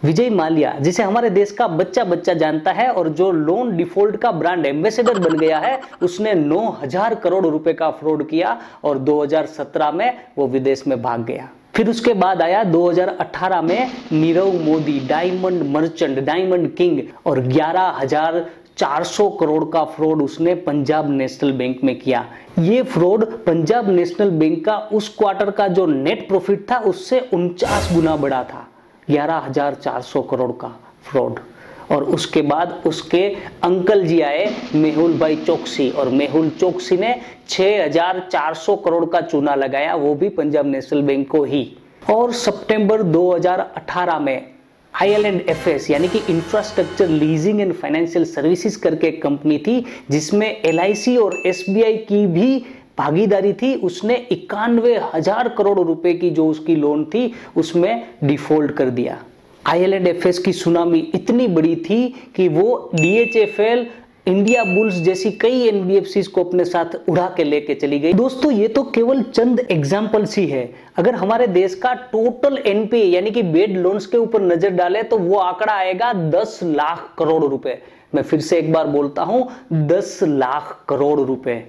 विजय माल्या, जिसे हमारे देश का बच्चा बच्चा जानता है और जो लोन डिफॉल्ट का ब्रांड एम्बेसडर बन गया है, उसने 9,000 करोड़ रुपए का फ्रॉड किया और 2017 में वो विदेश में भाग गया। फिर उसके बाद आया 2018 में Nirav Modi, diamond merchant, diamond king, और 11,400 करोड़ का फ्रॉड उसने पंजाब नेशनल बैंक में किया। ये फ्रॉड पंजाब नेशनल बैंक का उस क्वार्टर का जो नेट प्रॉफिट था उससे 49 गुना बढ़ा था। 11,400 करोड़ का फ्रॉड। और उसके बाद उसके अंकल जी आए, मेहुल भाई चोकसी, और मेहुल चोकसी ने 6,400 करोड़ का चूना लगाया, वो भी पंजाब नेशनल बैंक को ही। और सितंबर 2018 में IL&FS यानी कि infrastructure leasing and financial services करके एक कंपनी थी जिसमें LIC और SBI की भी भागीदारी थी। उसने 91,000 करोड़ रुपए की जो उसकी लोन थी उसमें डिफॉल्ट कर दिया। IL&FS की सुनामी इतनी बड़ी थी कि वो DHFL, इंडिया बुल्स जैसी कई NBFCs को अपने साथ उड़ा के लेके चली गई। दोस्तों, ये तो केवल चंद एग्जाम्पल्स ही है। अगर हमारे देश का टोटल NPA यानी कि बेड लोन्स के ऊपर नजर डाले तो वो आंकड़ा आएगा 10 लाख करोड़ रुपए। मैं फिर से एक बार बोलता हूं, 10 लाख करोड़ रुपए।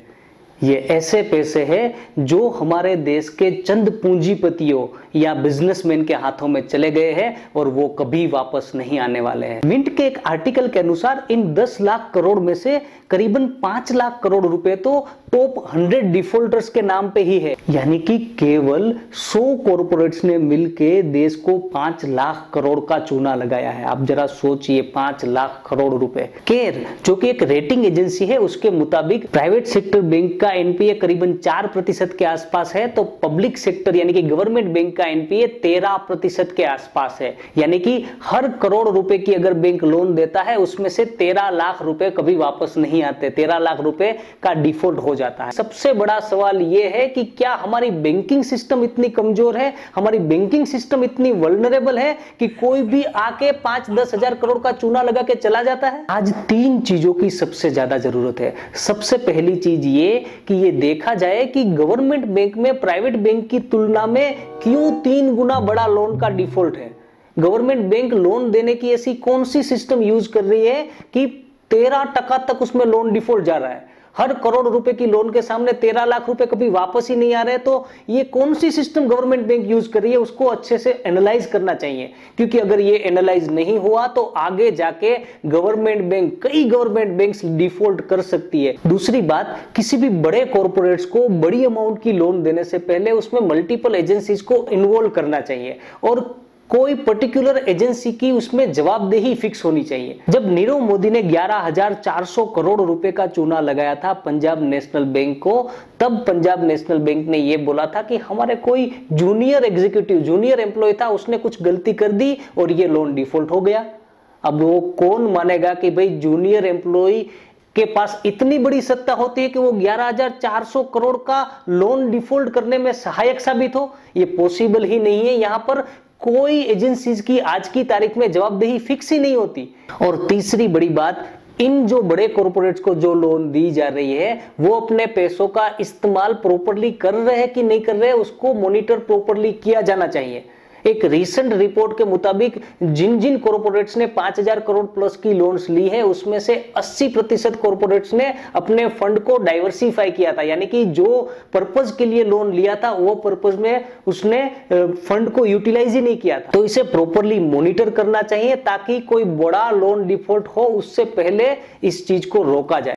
ये ऐसे पैसे हैं जो हमारे देश के चंद पूंजीपतियों या बिजनेसमैन के हाथों में चले गए हैं और वो कभी वापस नहीं आने वाले हैं। मिंट के एक आर्टिकल के अनुसार इन 10 लाख करोड़ में से करीबन 5 लाख करोड़ रुपए तो टॉप 100 डिफॉल्टर्स के नाम पे ही है, यानी कि केवल 100 कॉर्पोरेट्स ने मिलके देश को 5 लाख करोड़ का चूना लगाया है। आप जरा सोचिए, 5 लाख करोड़ रुपए। केयर, जो कि एक रेटिंग एजेंसी है, उसके मुताबिक प्राइवेट सेक्टर बैंक का NPA करीबन 4% के आसपास है, तो पब्लिक सेक्टर यानी कि गवर्नमेंट बैंक का NPA 13% के आसपास है। यानी कि हर करोड़ रुपए की अगर बैंक लोन देता है उसमें से 13 लाख रुपए कभी वापस नहीं आते, 13 लाख रुपए का डिफॉल्ट हो जाता है। सबसे बड़ा सवाल यह है कि क्या हमारी बैंकिंग सिस्टम इतनी कमजोर है, हमारी बैंकिंग सिस्टम इतनी वल्नरेबल है कि कोई भी आके 5-10 हजार करोड़ का चूना लगा के चला जाता है? आज 3 चीजों की सबसे ज्यादा जरूरत है। सबसे पहली चीज ये कि ये देखा जाए कि गवर्नमेंट बैंक में प्राइवेट बैंक की तुलना में क्यों 3 गुना बड़ा लोन का डिफॉल्ट है। गवर्नमेंट बैंक लोन देने की ऐसी कौन सी सिस्टम यूज कर रही है कि 13% तक उसमें लोन डिफॉल्ट जा रहा है। हर करोड़ रुपए की लोन के सामने 13 लाख रुपए कभी वापस ही नहीं आ रहे। तो ये कौन सी सिस्टम गवर्नमेंट बैंक यूज कर रही है, उसको अच्छे से एनालाइज करना चाहिए, क्योंकि अगर ये एनालाइज नहीं हुआ तो आगे जाके कई गवर्नमेंट बैंक्स डिफॉल्ट कर सकती है। दूसरी बात, किसी भी बड़े कॉर्पोरेट्स को बड़ी अमाउंट की लोन देने से पहले उसमें मल्टीपल एजेंसीज को इन्वॉल्व करना चाहिए और कोई पर्टिकुलर एजेंसी की उसमें जवाबदेही फिक्स होनी चाहिए। जब नीरव मोदी ने 11,400 करोड़ रुपए का चूना लगाया था पंजाब नेशनल बैंक को, तब पंजाब नेशनल बैंक ने यह बोला था कि हमारे कोई जूनियर एम्प्लॉय था, उसने कुछ गलती कर दी और ये लोन डिफॉल्ट हो गया। अब वो कौन मानेगा कि भाई जूनियर एम्प्लॉय के पास इतनी बड़ी सत्ता होती है कि वो 11,400 करोड़ का लोन डिफॉल्ट करने में सहायक साबित हो? ये पॉसिबल ही नहीं है। यहां पर कोई एजेंसीज की आज की तारीख में जवाबदेही फिक्स ही नहीं होती। और तीसरी बड़ी बात, इन जो बड़े कॉर्पोरेट्स को जो लोन दी जा रही है वो अपने पैसों का इस्तेमाल प्रॉपर्ली कर रहे हैं कि नहीं कर रहे हैं, उसको मॉनिटर प्रॉपर्ली किया जाना चाहिए। एक रीसेंट रिपोर्ट के मुताबिक जिन जिन कॉर्पोरेट्स ने 5,000 करोड़ प्लस की लोन्स ली है उसमें से 80% कॉर्पोरेट्स ने अपने फंड को डाइवर्सिफाई किया था, यानी कि जो पर्पज के लिए लोन लिया था वो पर्पज में उसने फंड को यूटिलाइज ही नहीं किया था। तो इसे प्रॉपर्ली मॉनिटर करना चाहिए ताकि कोई बड़ा लोन डिफॉल्ट हो उससे पहले इस चीज को रोका जाए।